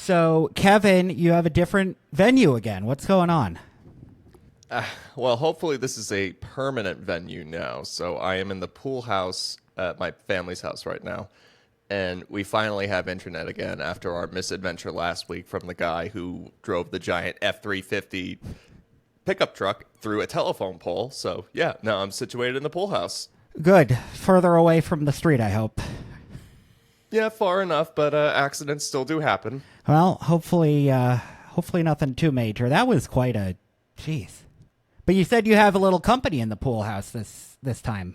So, Kevin, you have a different venue again. What's going on? Well, hopefully this is a permanent venue now. So I am in the pool house at my family's house right now. And we finally have internet again after our misadventure last week from the guy who drove the giant F-350 pickup truck through a telephone pole. So yeah, now I'm situated in the pool house. Good. Further away from the street, I hope. Yeah, far enough, but accidents still do happen. Well, hopefully nothing too major. That was quite a jeez. But you said you have a little company in the pool house this time.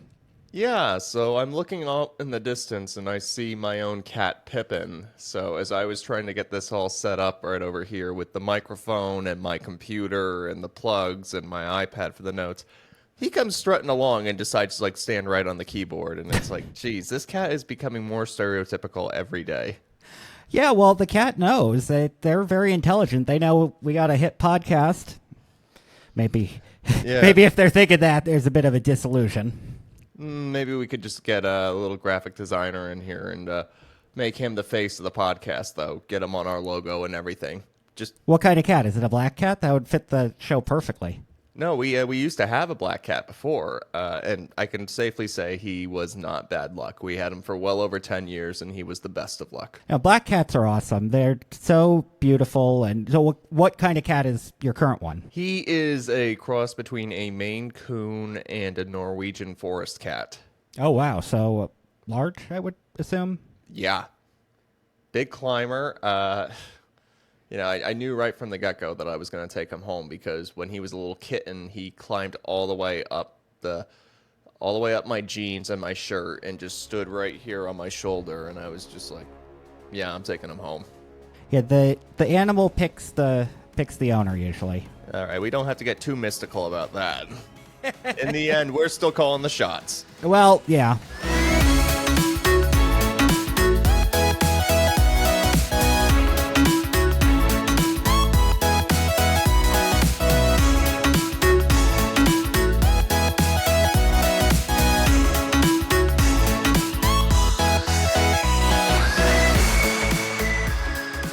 Yeah, so I'm looking out in the distance and I see my own cat Pippin. So as I was trying to get this all set up right over here with the microphone and my computer and the plugs and my iPad for the notes, he comes strutting along and decides to like stand right on the keyboard. And it's like, geez, this cat is becoming more stereotypical every day. Yeah, well, the cat knows that they're very intelligent. They know we got a hit podcast. Maybe, Yeah. maybe if they're thinking that, there's a bit of a disillusion. Maybe we could just get a little graphic designer in here and make him the face of the podcast, though. Get him on our logo and everything. Just What kind of cat? Is it a black cat? That would fit the show perfectly. No, we used to have a black cat before, and I can safely say he was not bad luck. We had him for well over 10 years, and he was the best of luck. Now, black cats are awesome. They're so beautiful. And so what kind of cat is your current one? He is a cross between a Maine Coon and a Norwegian forest cat. Oh, wow. So large, I would assume. Yeah. Big climber. I knew right from the get-go that I was going to take him home because when he was a little kitten, he climbed all the way up my jeans and my shirt and just stood right here on my shoulder, and I was just like, yeah, I'm taking him home. Yeah, the animal picks the owner usually. All right, we don't have to get too mystical about that. In the end, we're still calling the shots. Well, yeah.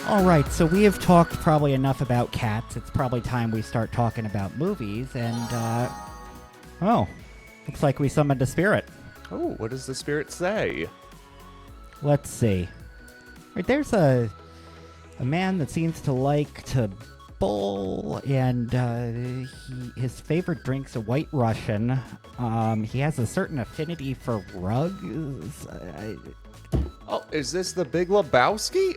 All right, so we have talked probably enough about cats. It's probably time we start talking about movies. And, looks like we summoned a spirit. Oh, what does the spirit say? Let's see. Right, there's a man that seems to like to bowl, and his favorite drink's a White Russian. He has a certain affinity for rugs. Oh, is this the Big Lebowski?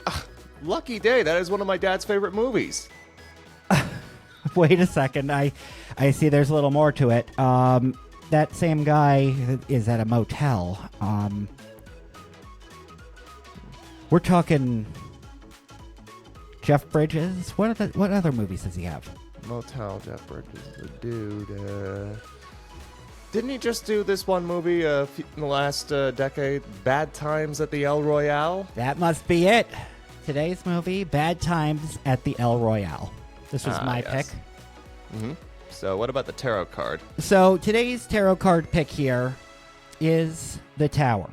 Lucky day. That is one of my dad's favorite movies. Wait a second. I see there's a little more to it. That same guy is at a motel. We're talking Jeff Bridges. What other movies does he have? Motel, Jeff Bridges, the dude. Didn't he just do this one movie in the last decade, Bad Times at the El Royale? That must be it. Today's movie, Bad Times at the El Royale. This was my yes. pick. Mm-hmm. So what about the tarot card? So today's tarot card pick here is the Tower.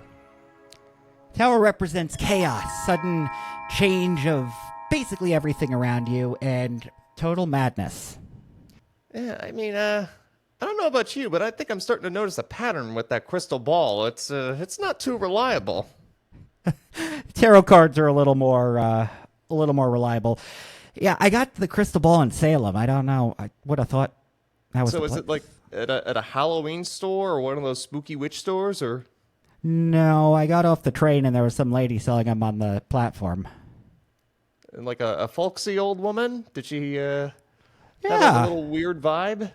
Tower represents chaos, sudden change of basically everything around you, and total madness. Yeah, I mean, I don't know about you, but I think I'm starting to notice a pattern with that crystal ball. It's not too reliable. Tarot cards are a little more reliable. Yeah, I got the crystal ball in Salem. I don't know. I would have thought that was. So is it like at a Halloween store or one of those spooky witch stores, or? No, I got off the train and there was some lady selling them on the platform. Like a folksy old woman? Did she have Yeah. a little weird vibe?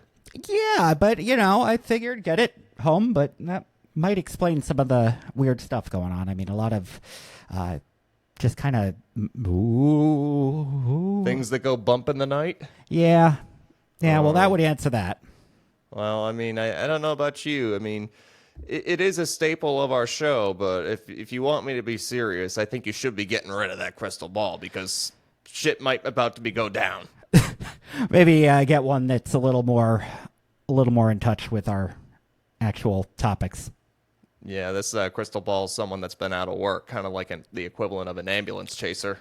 Yeah, but I figured get it home, but that might explain some of the weird stuff going on. I mean, a lot of just kind of Things that go bump in the night? Yeah. Yeah, well, that would answer that. Well, I mean, I don't know about you. I mean, it is a staple of our show, but if you want me to be serious, I think you should be getting rid of that crystal ball because shit might about to be go down. Maybe get one that's a little more in touch with our actual topics. Yeah, this crystal ball is someone that's been out of work, kind of like the equivalent of an ambulance chaser.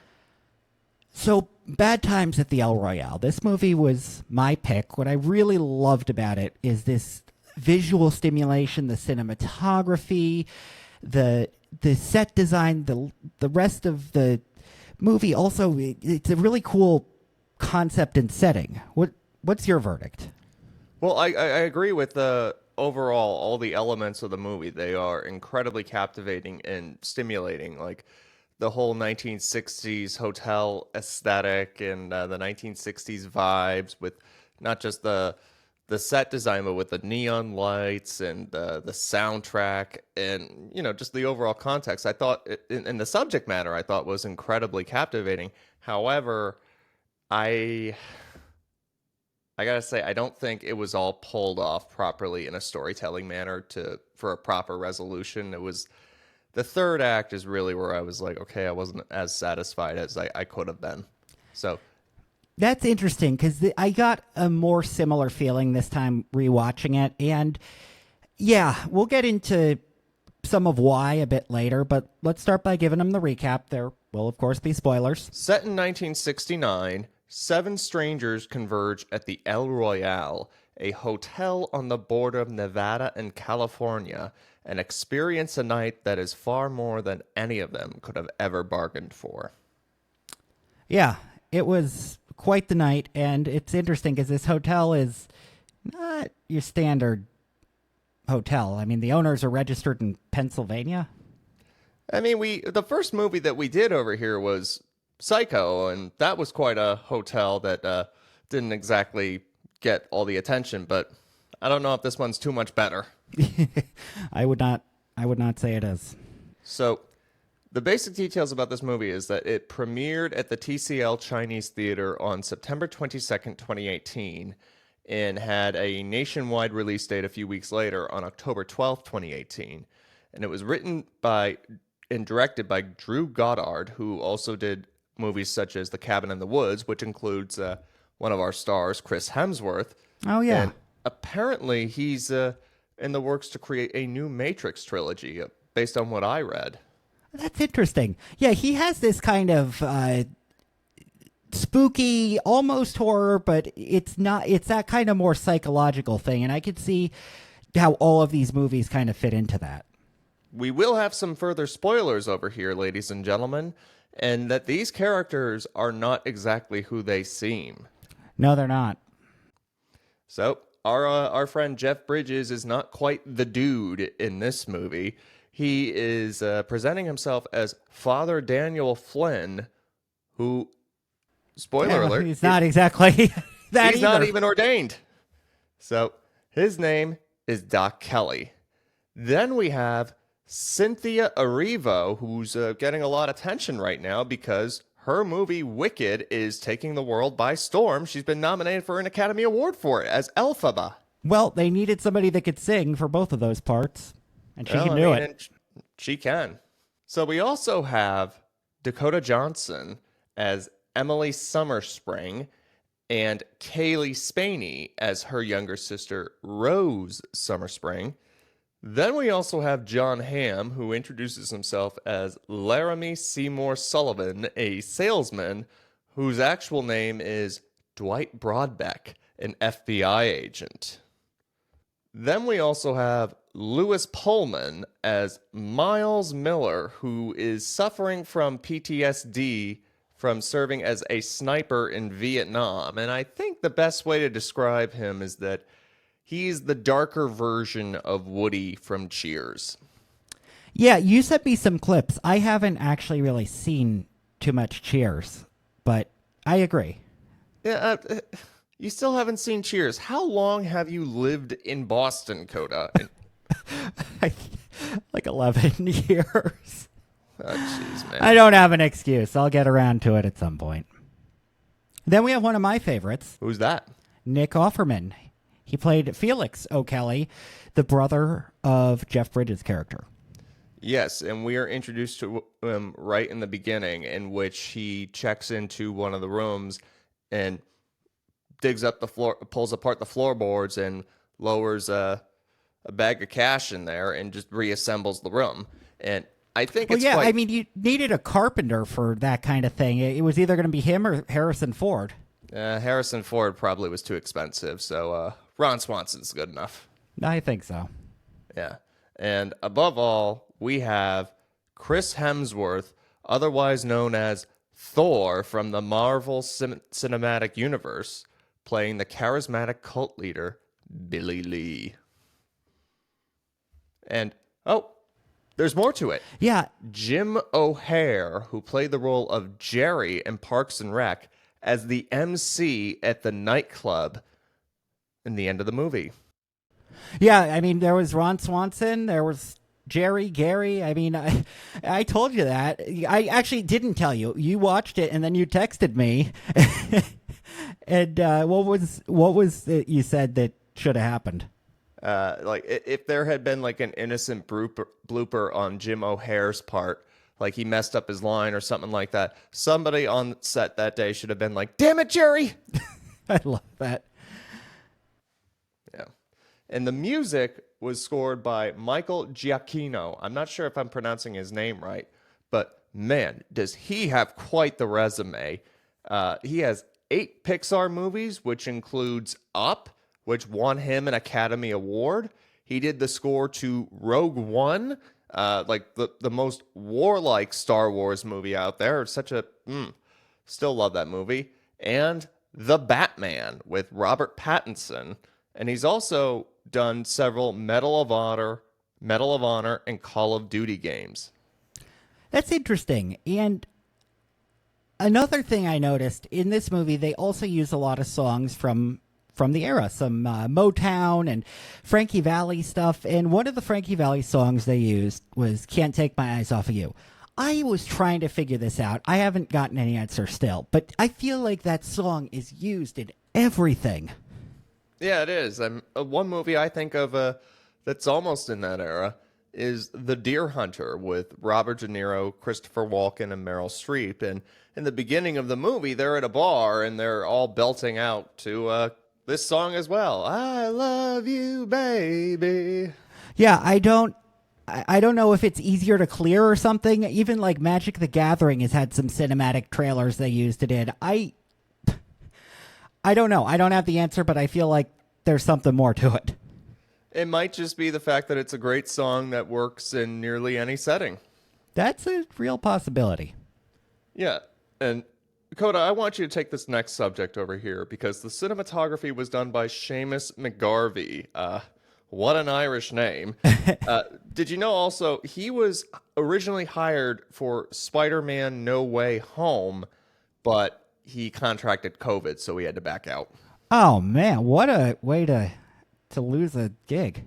So, Bad Times at the El Royale. This movie was my pick. What I really loved about it is this visual stimulation, the cinematography, the set design, the rest of the movie. Also, it's a really cool concept and setting. What's your verdict? Well, I agree with the overall all the elements of the movie. They are incredibly captivating and stimulating. Like the whole 1960s hotel aesthetic and the 1960s vibes with not just the set design, but with the neon lights and the soundtrack and just the overall context. I thought in the subject matter, I thought was incredibly captivating. However, I I gotta say, I don't think it was all pulled off properly in a storytelling manner for a proper resolution. It was the third act is really where I was like, okay, I wasn't as satisfied as I could have been. So That's interesting because I got a more similar feeling this time rewatching it. And yeah, we'll get into some of why a bit later, but let's start by giving them the recap. There will, of course, be spoilers. set in 1969, seven strangers converge at the El Royale, a hotel on the border of Nevada and California, and experience a night that is far more than any of them could have ever bargained for. Yeah, it was quite the night. And it's interesting because this hotel is not your standard hotel. I mean, the owners are registered in Pennsylvania. I mean, the first movie that we did over here was Psycho, and that was quite a hotel that didn't exactly get all the attention. But I don't know if this one's too much better. I would not say it is. So, the basic details about this movie is that it premiered at the TCL Chinese Theater on September 22nd, 2018, and had a nationwide release date a few weeks later on October 12th, 2018. And it was written by and directed by Drew Goddard, who also did movies such as The Cabin in the Woods, which includes one of our stars, Chris Hemsworth. Oh, yeah. And apparently he's in the works to create a new Matrix trilogy based on what I read. That's interesting. Yeah, he has this kind of spooky, almost horror, but it's not. It's that kind of more psychological thing, and I could see how all of these movies kind of fit into that. We will have some further spoilers over here, ladies and gentlemen, and that these characters are not exactly who they seem. No, they're not. So, our friend Jeff Bridges is not quite the dude in this movie. He is presenting himself as Father Daniel Flynn, who, spoiler Yeah, alert, he's not exactly that he's either. not even ordained. So, his name is Doc Kelly. Then we have Cynthia Erivo, who's getting a lot of attention right now because her movie Wicked is taking the world by storm. She's been nominated for an Academy Award for it as Elphaba. Well, they needed somebody that could sing for both of those parts, and she Well, can I do mean, it. and she can. So we also have Dakota Johnson as Emily Summerspring and Kaylee Spaney as her younger sister, Rose Summerspring. Then we also have John Hamm, who introduces himself as Laramie Seymour Sullivan, a salesman whose actual name is Dwight Broadbeck, an FBI agent. Then we also have Lewis Pullman as Miles Miller, who is suffering from PTSD from serving as a sniper in Vietnam. And I think the best way to describe him is that he's the darker version of Woody from Cheers. Yeah, you sent me some clips. I haven't actually really seen too much Cheers, but I agree. Yeah, you still haven't seen Cheers. How long have you lived in Boston, Coda? Like 11 years. Oh, jeez, man. I don't have an excuse. I'll get around to it at some point. Then we have one of my favorites, Who's that? Nick Offerman. He played Felix O'Kelly, the brother of Jeff Bridges' character. Yes, and we are introduced to him right in the beginning, in which he checks into one of the rooms and digs up the floor, pulls apart the floorboards, and lowers a bag of cash in there, and just reassembles the room. And I think Well, it's yeah, quite. I mean, you needed a carpenter for that kind of thing. It was either going to be him or Harrison Ford. Harrison Ford probably was too expensive, so Ron Swanson's good enough. I think so. Yeah. And above all, we have Chris Hemsworth, otherwise known as Thor from the Marvel Cinematic Universe, playing the charismatic cult leader, Billy Lee. And, oh, there's more to it. Yeah, Jim O'Heir, who played the role of Jerry in Parks and Rec, as the MC at the nightclub in the end of the movie. yeah. I mean, there was Ron Swanson. There was Jerry, Gary. I mean, I told you that. I actually didn't tell you. You watched it and then you texted me. And what was it you said that should have happened? Like if there had been like an innocent blooper on Jim O'Heir's part, like he messed up his line or something like that, somebody on set that day should have been like, "Damn it, Jerry!" I love that. Yeah. And the music was scored by Michael Giacchino. I'm not sure if I'm pronouncing his name right, but man, does he have quite the resume. He has 8 Pixar movies, which includes Up, which won him an Academy Award. He did the score to Rogue One, like the most warlike Star Wars movie out there. It's such a, still love that movie. And The Batman with Robert Pattinson. And he's also done several Medal of Honor, and Call of Duty games. That's interesting. And another thing I noticed in this movie, they also use a lot of songs from the era, some Motown and Frankie Valli stuff. And one of the Frankie Valli songs they used was "Can't Take My Eyes Off of You." I was trying to figure this out. I haven't gotten any answer still, but I feel like that song is used in everything. Yeah, it is. One movie I think of that's almost in that era is The Deer Hunter with Robert De Niro, Christopher Walken, and Meryl Streep. And in the beginning of the movie, they're at a bar and they're all belting out to this song as well. "I love you, baby." Yeah, I don't know if it's easier to clear or something. Even like Magic the Gathering has had some cinematic trailers they used it in. I don't know. I don't have the answer, but I feel like there's something more to it. It might just be the fact that it's a great song that works in nearly any setting. That's a real possibility. Yeah. And Coda, I want you to take this next subject over here because the cinematography was done by Seamus McGarvey. What an Irish name. Did you know also he was originally hired for Spider-Man No Way Home, but he contracted COVID, so he had to back out. Oh man, what a way to lose a gig.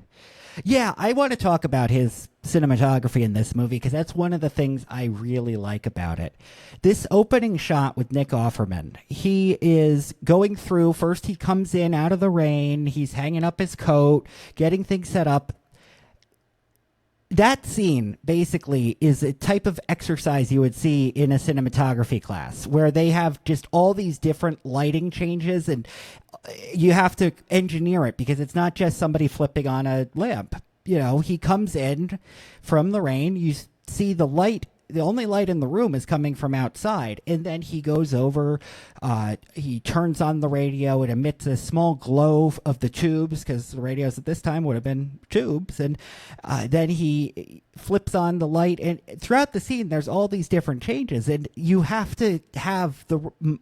Yeah, I want to talk about his cinematography in this movie because that's one of the things I really like about it. This opening shot with Nick Offerman, he is going through, first he comes in out of the rain, he's hanging up his coat, getting things set up. That scene basically is a type of exercise you would see in a cinematography class where they have just all these different lighting changes and you have to engineer it because it's not just somebody flipping on a lamp. You know, he comes in from the rain, you see the light, the only light in the room is coming from outside. And then he goes over, he turns on the radio, it emits a small glow of the tubes because the radios at this time would have been tubes. And then he flips on the light. And throughout the scene, there's all these different changes. And you have to have the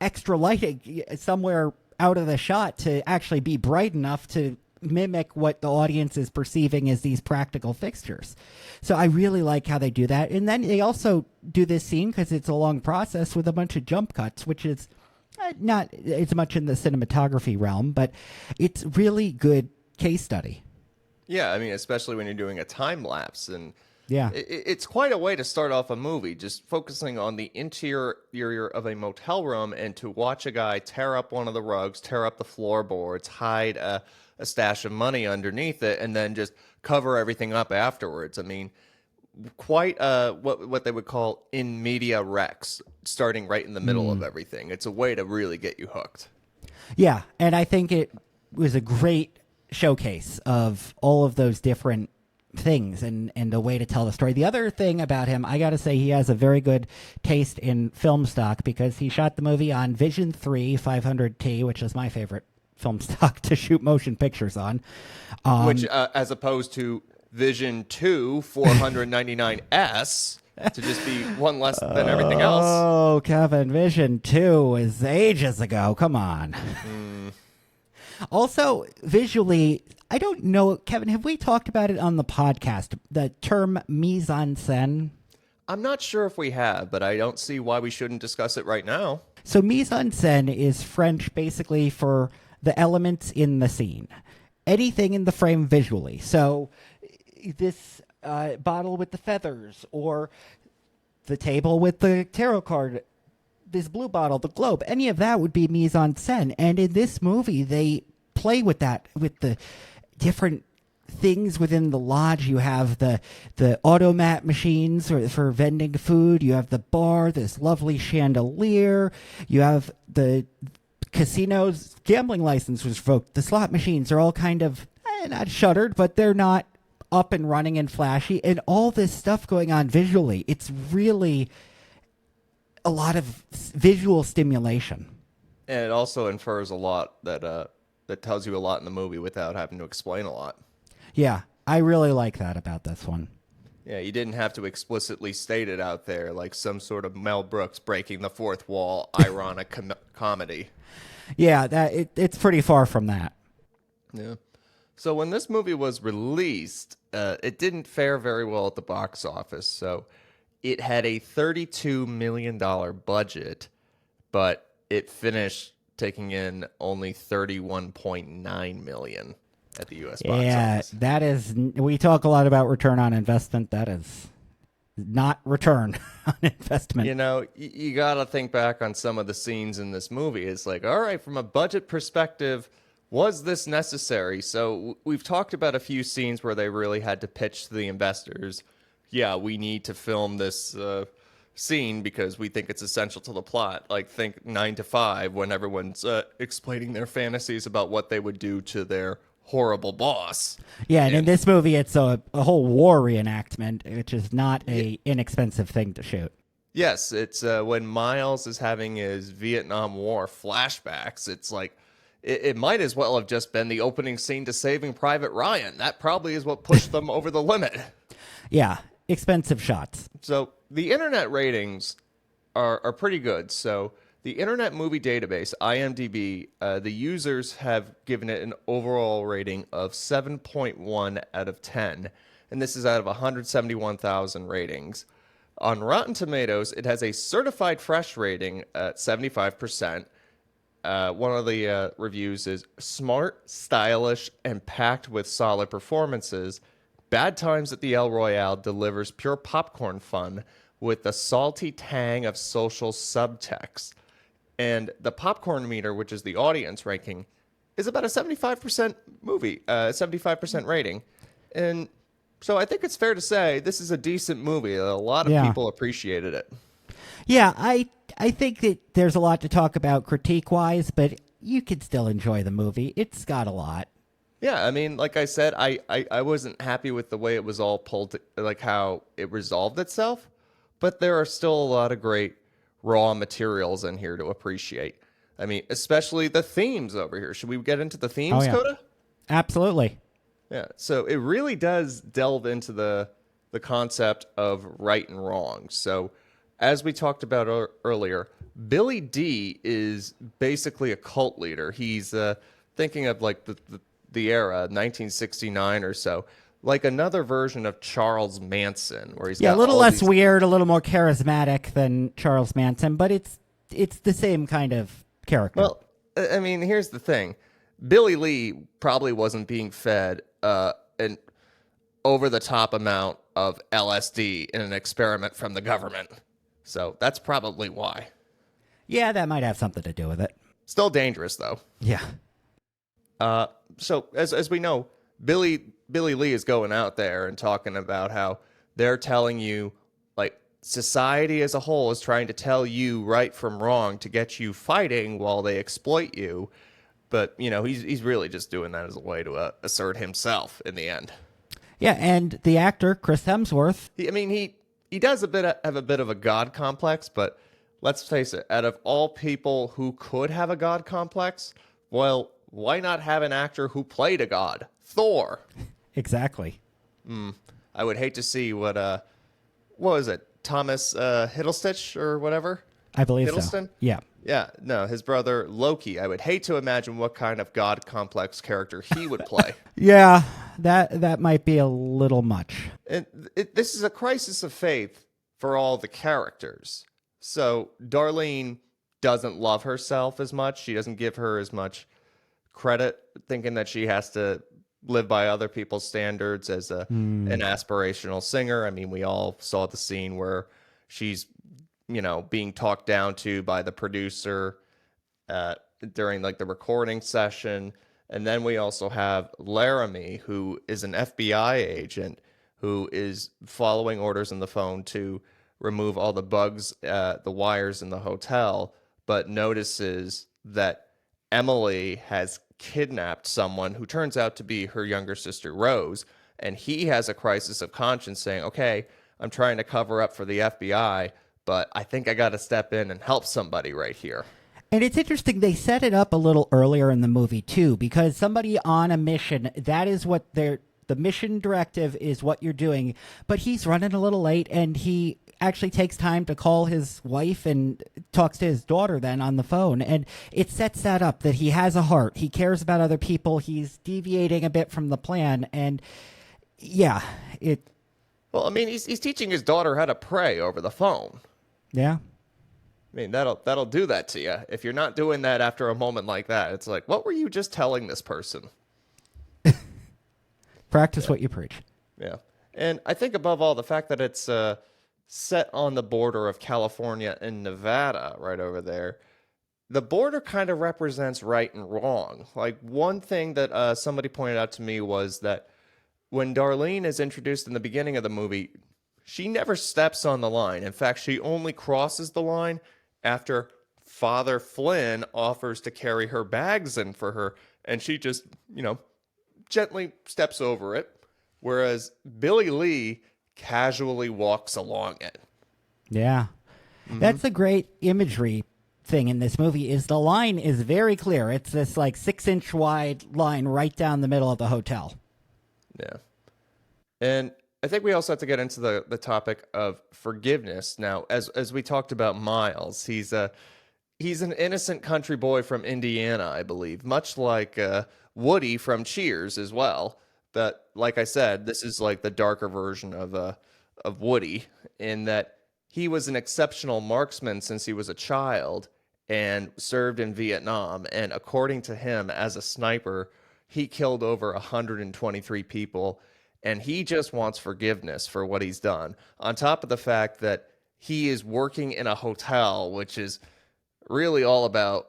extra lighting somewhere out of the shot to actually be bright enough to mimic what the audience is perceiving as these practical fixtures. So I really like how they do that. And then they also do this scene because it's a long process with a bunch of jump cuts, which is not as much in the cinematography realm, but it's really good case study. Yeah, I mean, especially when you're doing a time lapse. And yeah, it's quite a way to start off a movie, just focusing on the interior of a motel room and to watch a guy tear up one of the rugs, tear up the floorboards, hide a stash of money underneath it, and then just cover everything up afterwards. I mean, quite what they would call in media rex, starting right in the middle of everything. It's a way to really get you hooked. Yeah, and I think it was a great showcase of all of those different things and a way to tell the story. The other thing about him, I got to say, he has a very good taste in film stock because he shot the movie on Vision 3 500T, which is my favorite film stock to shoot motion pictures on. Which, as opposed to Vision 2 499S, to just be one less than everything else. Oh, Kevin, Vision 2 is ages ago. Come on. Also, visually, I don't know, Kevin, have we talked about it on the podcast? The term mise en scène? I'm not sure if we have, but I don't see why we shouldn't discuss it right now. So mise en scène is French basically for the elements in the scene. Anything in the frame visually. So this bottle with the feathers, or the table with the tarot card, this blue bottle, the globe, any of that would be mise en scène. And in this movie, they play with that, with the different things within the lodge. You have the automat machines for vending food. You have the bar, this lovely chandelier. You have the casinos, gambling license was revoked. The slot machines are all kind of not shuttered, but they're not up and running and flashy. And all this stuff going on visually, it's really a lot of visual stimulation. And it also infers a lot that tells you a lot in the movie without having to explain a lot. Yeah, I really like that about this one. Yeah, you didn't have to explicitly state it out there like some sort of Mel Brooks breaking the fourth wall ironic comedy. Yeah, it's pretty far from that. Yeah. So when this movie was released, it didn't fare very well at the box office. So it had a $32 million budget, but it finished taking in only $31.9 million at the U.S. box office. Yeah, that is, we talk a lot about return on investment. That is not return on investment. You know, you got to think back on some of the scenes in this movie. It's like, all right, from a budget perspective, was this necessary? So we've talked about a few scenes where they really had to pitch to the investors, yeah, we need to film this scene because we think it's essential to the plot. Like, think 9 to 5 when everyone's explaining their fantasies about what they would do to their horrible boss. Yeah, and in this movie, it's a whole war reenactment, which is not a inexpensive thing to shoot. Yes, it's when Miles is having his Vietnam War flashbacks. It's like, it might as well have just been the opening scene to Saving Private Ryan. That probably is what pushed them over the limit. Yeah, expensive shots. So the internet ratings are pretty good. So the Internet Movie Database, IMDb, the users have given it an overall rating of 7.1 out of 10. And this is out of 171,000 ratings. On Rotten Tomatoes, it has a certified fresh rating at 75%. One of the reviews is smart, stylish, and packed with solid performances. Bad Times at the El Royale delivers pure popcorn fun with the salty tang of social subtext. And the popcorn meter, which is the audience ranking, is about a 75% movie, 75% rating. And so I think it's fair to say this is a decent movie. A lot of people appreciated it. Yeah, I think that there's a lot to talk about critique-wise, but you could still enjoy the movie. It's got a lot. Yeah, I mean, like I said, I wasn't happy with the way it was all pulled, like how it resolved itself, but there are still a lot of great raw materials in here to appreciate. I mean, especially the themes over here. Should we get into the themes, Coda? Absolutely. Yeah, so it really does delve into the concept of right and wrong. So as we talked about earlier, Billy D is basically a cult leader. He's thinking of like the era, 1969 or so, like another version of Charles Manson, where he's got a little less weird, a little more charismatic than Charles Manson, but it's the same kind of character. Well, I mean, here's the thing. Billy Lee probably wasn't being fed an over-the-top amount of LSD in an experiment from the government. So that's probably why. Yeah, that might have something to do with it. Still dangerous, though. Yeah. So as we know, Billy Lee is going out there and talking about how they're telling you, like, society as a whole is trying to tell you right from wrong to get you fighting while they exploit you. But, you know, he's really just doing that as a way to assert himself in the end. Yeah, and the actor Chris Hemsworth. He does have a bit of a god complex, but let's face it, out of all people who could have a god complex, well, why not have an actor who played a god? Thor. Exactly. I would hate to see what was it? Thomas Hiddlestitch or whatever? I believe so. Hiddleston? Yeah. Yeah, no, his brother Loki. I would hate to imagine what kind of god complex character he would play. Yeah, that might be a little much. And this is a crisis of faith for all the characters. So Darlene doesn't love herself as much. She doesn't give her as much credit, thinking that she has to live by other people's standards as an aspirational singer. I mean, we all saw the scene where she's, being talked down to by the producer during like the recording session. And then we also have Laramie, who is an FBI agent who is following orders on the phone to remove all the bugs, the wires in the hotel, but notices that Emily has kidnapped someone who turns out to be her younger sister, Rose. And he has a crisis of conscience saying, okay, I'm trying to cover up for the FBI, but I think I got to step in and help somebody right here. And it's interesting, they set it up a little earlier in the movie, too, because somebody on a mission, that is what the mission directive is what you're doing. But he's running a little late, and he actually takes time to call his wife and talks to his daughter then on the phone. And it sets that up, that he has a heart. He cares about other people. He's deviating a bit from the plan. And, yeah, Well, I mean, he's teaching his daughter how to pray over the phone. Yeah. I mean, that'll do that to you. If you're not doing that after a moment like that, it's like, what were you just telling this person? Practice what you preach. Yeah. And I think above all, the fact that it's set on the border of California and Nevada, right over there, the border kind of represents right and wrong. Like, one thing that somebody pointed out to me was that when Darlene is introduced in the beginning of the movie, she never steps on the line. In fact, she only crosses the line after Father Flynn offers to carry her bags in for her, and she just, gently steps over it, whereas Billy Lee casually walks along it. Yeah. That's a great imagery thing in this movie is the line is very clear. It's this like 6-inch wide line right down the middle of the hotel. Yeah. And I think we also have to get into the topic of forgiveness. Now, as we talked about Miles, he's an innocent country boy from Indiana, I believe, much like Woody from Cheers as well. But like I said, this is like the darker version of Woody in that he was an exceptional marksman since he was a child and served in Vietnam. And according to him, as a sniper, he killed over 123 people. And he just wants forgiveness for what he's done. On top of the fact that he is working in a hotel, which is really all about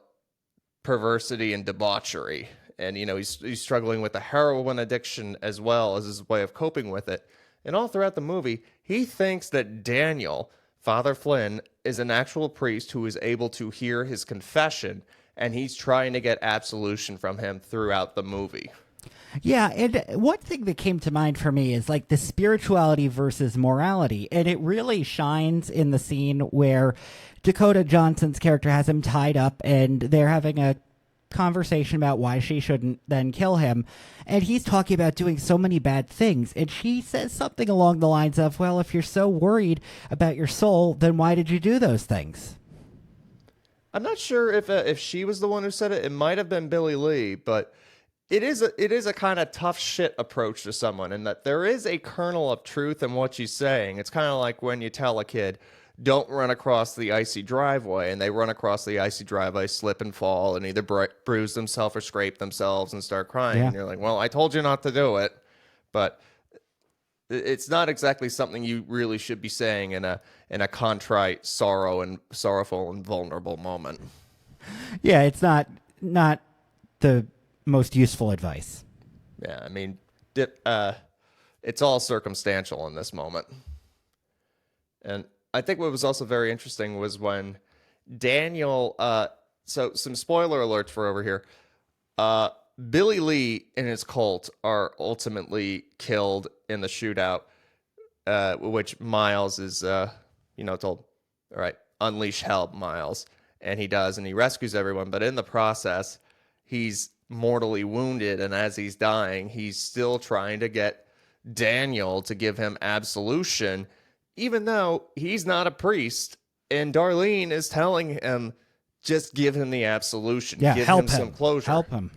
perversity and debauchery. And, he's struggling with a heroin addiction as well as his way of coping with it. And all throughout the movie, he thinks that Daniel, Father Flynn, is an actual priest who is able to hear his confession. And he's trying to get absolution from him throughout the movie. Yeah, and one thing that came to mind for me is like the spirituality versus morality. And it really shines in the scene where Dakota Johnson's character has him tied up and they're having a conversation about why she shouldn't then kill him. And he's talking about doing so many bad things. And she says something along the lines of, well, if you're so worried about your soul, then why did you do those things? I'm not sure if she was the one who said it. It might have been Billy Lee, but it is a kind of tough shit approach to someone, in that there is a kernel of truth in what she's saying. It's kind of like when you tell a kid, don't run across the icy driveway, and they run across the icy driveway, slip and fall, and either bruise themselves or scrape themselves and start crying. Yeah. And you're like, well, I told you not to do it. But it's not exactly something you really should be saying in a contrite, sorrowful and vulnerable moment. Yeah, it's not the most useful advice. Yeah, I mean, it's all circumstantial in this moment. And I think what was also very interesting was when Daniel, so some spoiler alerts for over here. Billy Lee and his cult are ultimately killed in the shootout, which Miles is, told, all right, unleash hell, Miles. And he does, and he rescues everyone. But in the process, he's mortally wounded. And as he's dying, he's still trying to get Daniel to give him absolution, even though he's not a priest. And Darlene is telling him, just give him the absolution. Yeah, give help him some closure. Help him.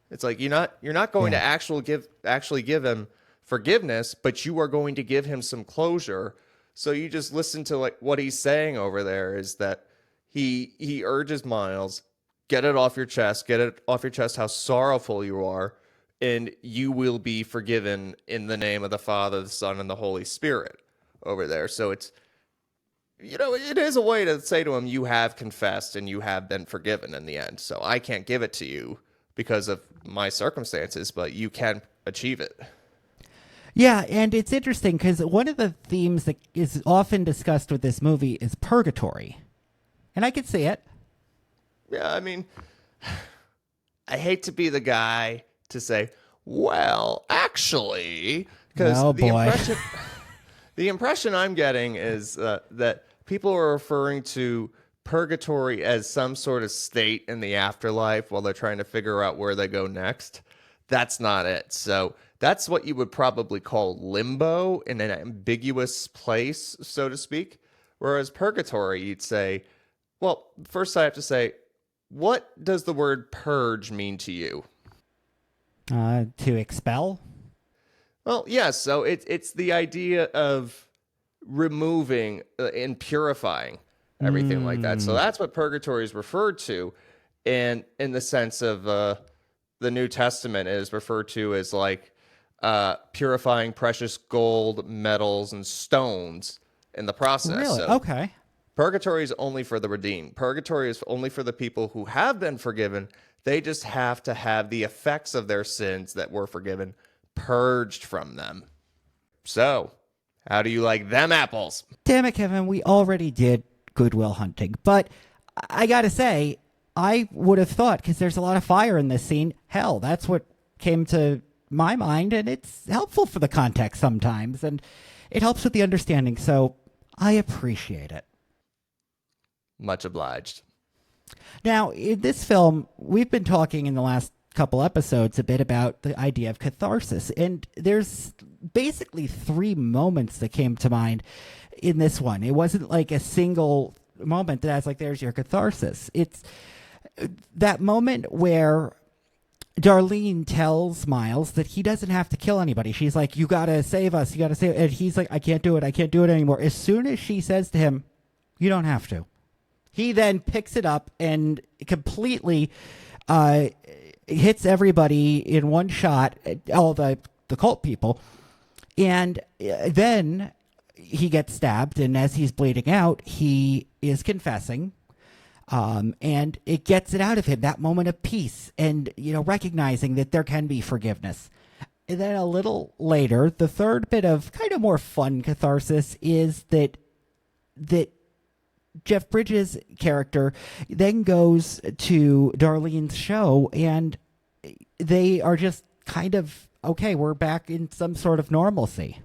It's like you're not going to actually give him forgiveness, but you are going to give him some closure. So you just listen to like what he's saying over there is that he urges Miles, get it off your chest how sorrowful you are, and you will be forgiven in the name of the Father, the Son, and the Holy Spirit over there. So it's it is a way to say to him, you have confessed and you have been forgiven in the end. So I can't give it to you because of my circumstances, but you can achieve it. Yeah, and it's interesting because one of the themes that is often discussed with this movie is purgatory. And I can see it. Yeah, I mean, I hate to be the guy to say, well, actually, because the impression I'm getting is that people are referring to purgatory as some sort of state in the afterlife while they're trying to figure out where they go next. That's not it. So that's what you would probably call limbo, in an ambiguous place, so to speak. Whereas purgatory, you'd say, well, first I have to say, what does the word purge mean to you? To expel? Well, yes. So it's the idea of removing and purifying everything like that. So that's what purgatory is referred to. And in the sense of the New Testament is referred to as like purifying precious gold, metals, and stones in the process. Really? So Okay. purgatory is only for the redeemed. Purgatory is only for the people who have been forgiven. They just have to have the effects of their sins that were forgiven purged from them. So, how do you like them apples? Damn it, Kevin, we already did Good Will Hunting. But I gotta say, I would have thought, because there's a lot of fire in this scene, hell, that's what came to my mind, and it's helpful for the context sometimes, and it helps with the understanding, so I appreciate it. Much obliged. Now, in this film, we've been talking in the last couple episodes a bit about the idea of catharsis, and there's basically 3 moments that came to mind in this one. It wasn't like a single moment that's like, there's your catharsis. It's that moment where Darlene tells Miles that he doesn't have to kill anybody. She's like, you gotta save us, and he's like, I can't do it anymore. As soon as she says to him, you don't have to, he then picks it up and completely hits everybody in one shot, all the cult people, and then he gets stabbed, and as he's bleeding out, he is confessing, and it gets it out of him, that moment of peace, and recognizing that there can be forgiveness. And then a little later, the third bit of kind of more fun catharsis is that Jeff Bridges' character then goes to Darlene's show, and they are just kind of, okay, we're back in some sort of normalcy.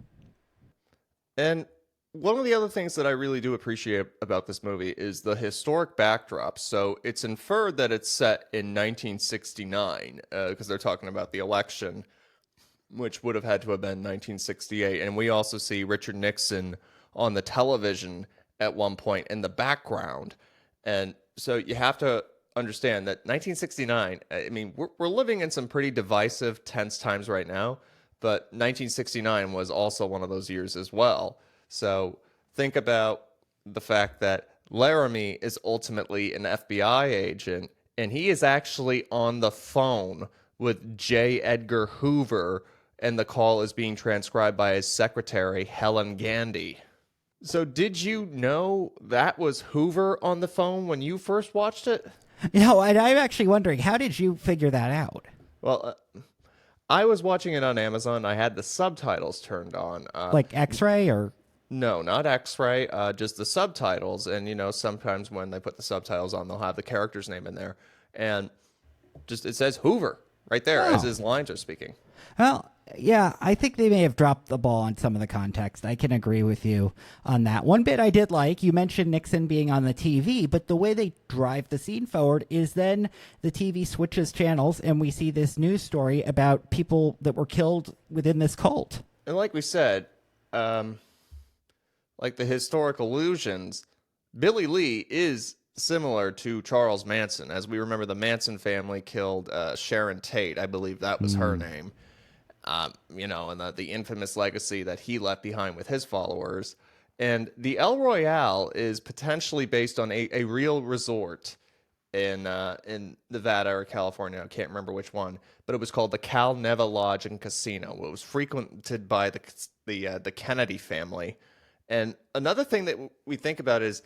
And one of the other things that I really do appreciate about this movie is the historic backdrop. So it's inferred that it's set in 1969, because they're talking about the election, which would have had to have been 1968. And we also see Richard Nixon on the television at one point in the background. And so you have to understand that 1969, I mean, we're living in some pretty divisive, tense times right now, but 1969 was also one of those years as well. So think about the fact that Laramie is ultimately an FBI agent, and he is actually on the phone with J. Edgar Hoover, and the call is being transcribed by his secretary, Helen Gandy. So did you know that was Hoover on the phone when you first watched it? No, and I'm actually wondering, how did you figure that out? Well, I was watching it on Amazon. I had the subtitles turned on. Like X-ray or? No, not X-ray, just the subtitles. And, sometimes when they put the subtitles on, they'll have the character's name in there. And just it says Hoover. right there as Oh. his lines are speaking. Well, yeah, I think they may have dropped the ball on some of the context. I can agree with you on that. One bit I did like, you mentioned Nixon being on the TV, but the way they drive the scene forward is then the TV switches channels and we see this news story about people that were killed within this cult. And like we said, like the historic illusions, Billy Lee is similar to Charles Manson. As we remember, the Manson family killed Sharon Tate. I believe that was her name. And the infamous legacy that he left behind with his followers. And the El Royale is potentially based on a real resort in Nevada or California. I can't remember which one, but it was called the Cal Neva Lodge and Casino. It was frequented by the Kennedy family. And another thing that we think about is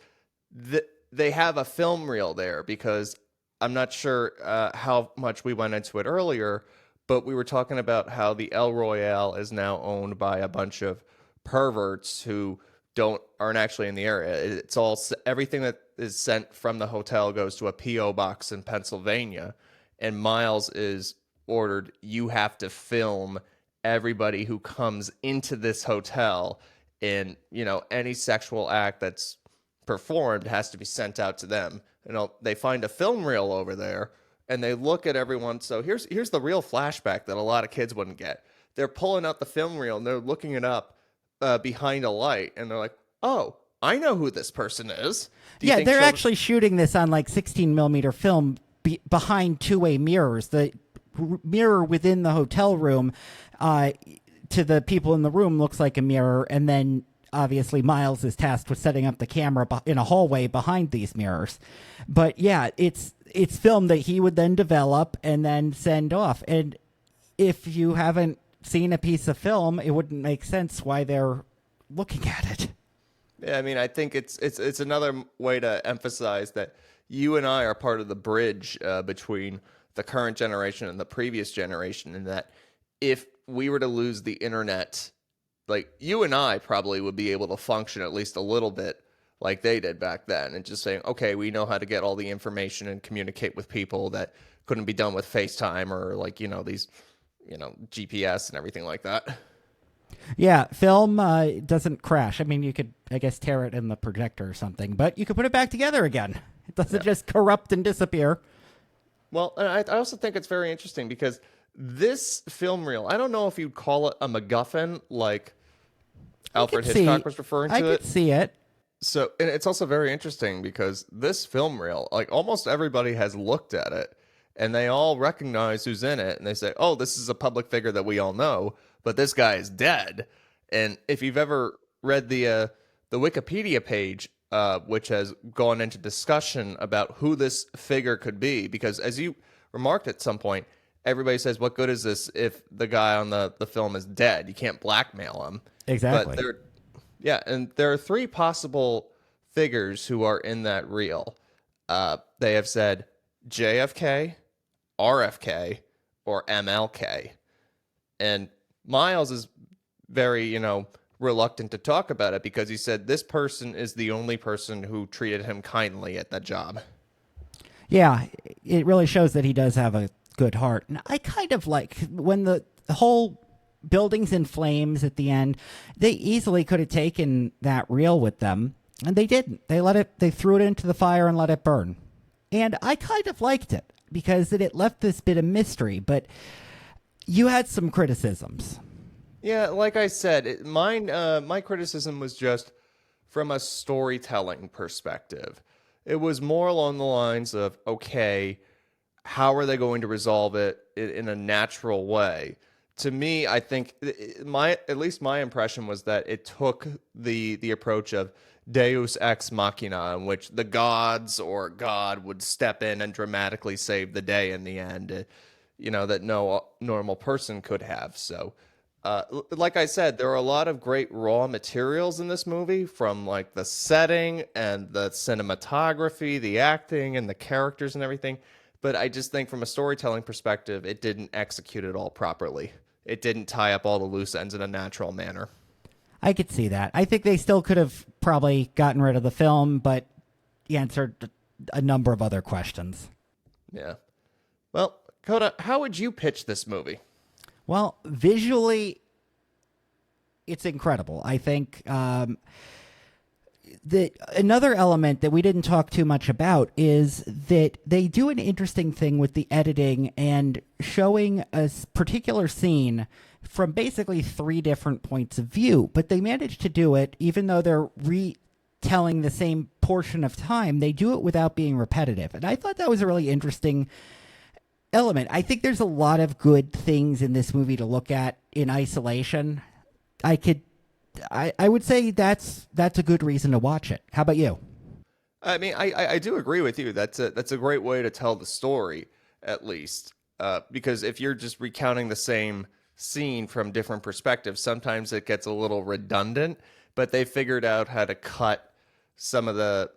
that they have a film reel there, because I'm not sure how much we went into it earlier, but we were talking about how the El Royale is now owned by a bunch of perverts who aren't actually in the area. It's all, everything that is sent from the hotel goes to a PO box in Pennsylvania, and Miles is ordered, you have to film everybody who comes into this hotel, and any sexual act that's performed has to be sent out to them. They find a film reel over there and they look at everyone. So here's the real flashback that a lot of kids wouldn't get. They're pulling out the film reel and they're looking it up behind a light, and they're like, oh, I know who this person is. Yeah, they're actually shooting this on like 16 millimeter film behind two-way mirrors. The mirror within the hotel room to the people in the room looks like a mirror, and then obviously Miles is tasked with setting up the camera in a hallway behind these mirrors. But yeah, it's film that he would then develop and then send off. And if you haven't seen a piece of film, it wouldn't make sense why they're looking at it. Yeah, I mean, I think it's another way to emphasize that you and I are part of the bridge between the current generation and the previous generation, and that if we were to lose the internet, like, you and I probably would be able to function at least a little bit like they did back then, and just saying, okay, we know how to get all the information and communicate with people that couldn't be done with FaceTime or these GPS and everything like that. Yeah, film doesn't crash. I mean, you could, I guess, tear it in the projector or something, but you could put it back together again. It doesn't just corrupt and disappear. Well, and I also think it's very interesting because this film reel, I don't know if you'd call it a MacGuffin like Alfred Hitchcock was referring to I it. could see it. So, and it's also very interesting because this film reel, like, almost everybody has looked at it and they all recognize who's in it, and they say, oh, this is a public figure that we all know, but this guy is dead. And if you've ever read the Wikipedia page, which has gone into discussion about who this figure could be, because as you remarked at some point, everybody says, what good is this if the guy on the film is dead? You can't blackmail him. Exactly. But and there are three possible figures who are in that reel. They have said JFK, RFK, or MLK. And Miles is very, reluctant to talk about it because he said this person is the only person who treated him kindly at that job. Yeah, it really shows that he does have a good heart. And I kind of like when the whole building's in flames at the end, they easily could have taken that reel with them, and they didn't. They threw it into the fire and let it burn. And I kind of liked it because it left this bit of mystery, but you had some criticisms. Yeah, like I said, my criticism was just from a storytelling perspective. It was more along the lines of, okay, how are they going to resolve it in a natural way? To me, I think at least my impression was that it took the approach of Deus ex machina, in which the gods or God would step in and dramatically save the day in the end, that no normal person could have. So, like I said, there are a lot of great raw materials in this movie, from like the setting and the cinematography, the acting and the characters and everything. But I just think from a storytelling perspective, it didn't execute it all properly. It didn't tie up all the loose ends in a natural manner. I could see that. I think they still could have probably gotten rid of the film, but answered a number of other questions. Yeah. Well, Coda, how would you pitch this movie? Well, visually, it's incredible. I think that another element that we didn't talk too much about is that they do an interesting thing with the editing and showing a particular scene from basically 3 different points of view, but they manage to do it even though they're retelling the same portion of time. They do it without being repetitive, and I thought that was a really interesting element. I think there's a lot of good things in this movie to look at in isolation. I would say that's a good reason to watch it. How about you? I mean, I do agree with you. That's a great way to tell the story, at least. Because if you're just recounting the same scene from different perspectives, sometimes it gets a little redundant. But they figured out how to cut some of the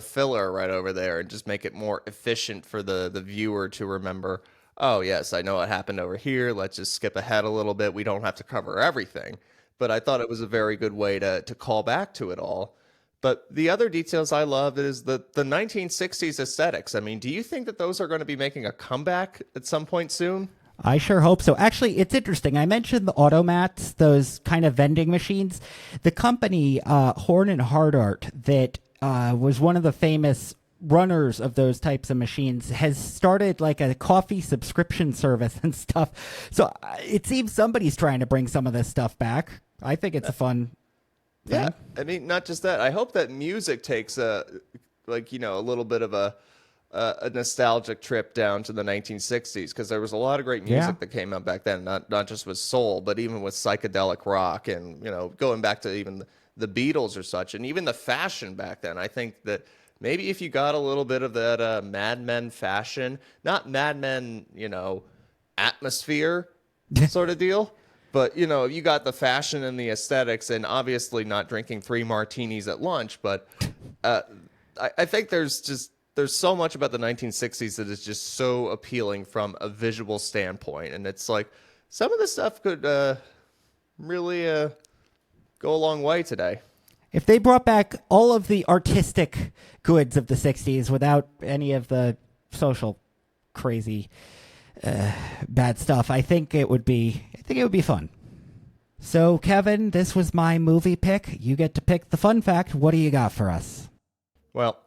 filler right over there and just make it more efficient for the viewer to remember. Oh yes, I know what happened over here. Let's just skip ahead a little bit. We don't have to cover everything. But I thought it was a very good way to call back to it all. But the other details I love is the 1960s aesthetics. I mean, do you think that those are going to be making a comeback at some point soon? I sure hope so. Actually, it's interesting. I mentioned the automats, those kind of vending machines. The company, Horn and Hardart, that was one of the famous runners of those types of machines, has started like a coffee subscription service and stuff. So it seems somebody's trying to bring some of this stuff back. I think it's a fun thing. Yeah, I mean, not just that. I hope that music takes a little bit of a nostalgic trip down to the 1960s, because there was a lot of great music that came out back then, not just with soul, but even with psychedelic rock and, going back to even the Beatles or such, and even the fashion back then. I think that maybe if you got a little bit of that Mad Men fashion, not Mad Men, atmosphere sort of deal, but, you got the fashion and the aesthetics, and obviously not drinking 3 martinis at lunch, but I think there's so much about the 1960s that is just so appealing from a visual standpoint. And it's like some of this stuff could really go a long way today. If they brought back all of the artistic goods of the 60s without any of the social crazy bad stuff, I think it would be fun. So, Kevin, this was my movie pick. You get to pick the fun fact. What do you got for us? Well,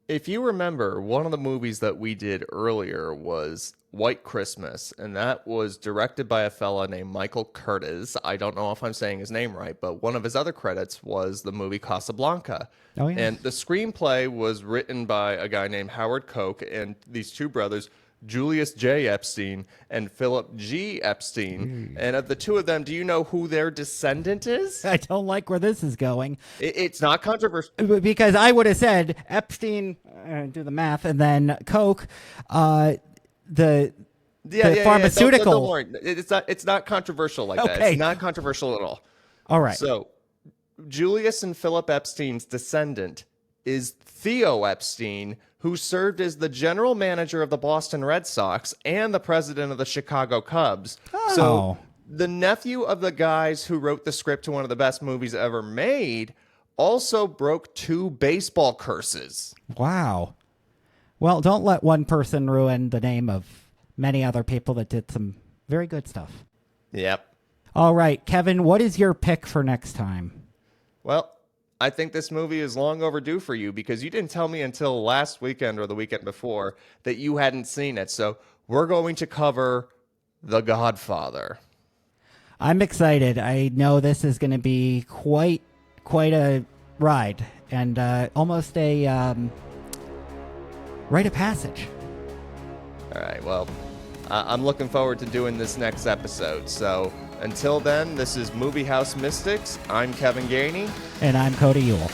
if you remember, one of the movies that we did earlier was White Christmas, and that was directed by a fella named Michael Curtiz. I don't know if I'm saying his name right, but one of his other credits was the movie Casablanca. Oh, yeah. And the screenplay was written by a guy named Howard Koch and these 2 brothers, Julius J. Epstein and Philip G. Epstein. And of the 2 of them, do you know who their descendant is? I don't like where this is going. It's not controversial. Because I would have said Epstein, do the math, and then Koch, the pharmaceutical. Don't worry. It's not controversial like that. Okay. It's not controversial at all. All right. So, Julius and Philip Epstein's descendant is Theo Epstein, who served as the general manager of the Boston Red Sox and the president of the Chicago Cubs. Oh. So, the nephew of the guys who wrote the script to one of the best movies ever made also broke 2 baseball curses. Wow. Well, don't let one person ruin the name of many other people that did some very good stuff. Yep. All right, Kevin, what is your pick for next time? Well, I think this movie is long overdue for you, because you didn't tell me until last weekend or the weekend before that you hadn't seen it. So we're going to cover The Godfather. I'm excited. I know this is going to be quite a ride, and almost a rite of passage. All right, well, I'm looking forward to doing this next episode. So until then, this is Movie House Mystics. I'm Kevin Gainey. And I'm Cody Ewell.